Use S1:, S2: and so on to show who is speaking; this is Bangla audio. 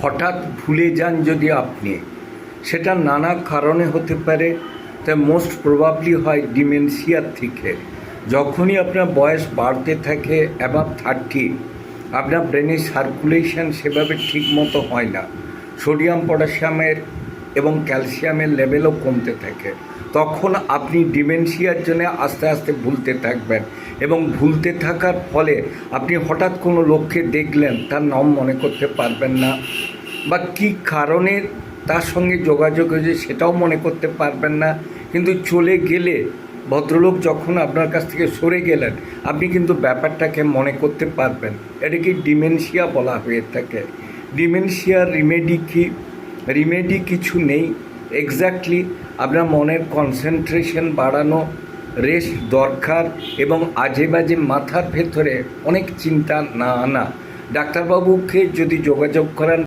S1: হঠাৎ ভুলে যান যদি আপনি, সেটা নানা কারণে হতে পারে। তাই মোস্ট প্রবাবলি হয় ডিমেনশিয়ার থেকে। যখনই আপনার বয়স বাড়তে থাকে অ্যাবাভ 30, আপনার ব্রেনের সার্কুলেশন সেভাবে ঠিক মতো হয় না, সোডিয়াম পটাশিয়ামের এবং ক্যালসিয়ামের লেভেলও কমতে থাকে। তখন আপনি ডিমেনশিয়ার জন্য আস্তে আস্তে ভুলতে থাকবেন, এবং ভুলতে থাকার ফলে আপনি হঠাৎ কোনো লোককে দেখলেন, তার নাম মনে করতে পারবেন না, বা কী কারণে তার সঙ্গে যোগাযোগ হয়েছে সেটাও মনে করতে পারবেন না। কিন্তু চলে গেলে, ভদ্রলোক যখন আপনার কাছ থেকে সরে গেলেন, আপনি কিন্তু ব্যাপারটাকে মনে করতে পারবেন। এটাকে ডিমেনশিয়া বলা হয়ে থাকে। ডিমেনশিয়ার রিমেডি কি? রিমেডি কিছু নেই। এক্স্যাক্টলি আপনার মনের কনসেন্ট্রেশন বাড়ানো, রেস্ট দরকার, এবং আজে বাজে মাথার ভেতরে অনেক চিন্তা না আনা। ডাক্তারবাবুকে যদি যোগাযোগ করেন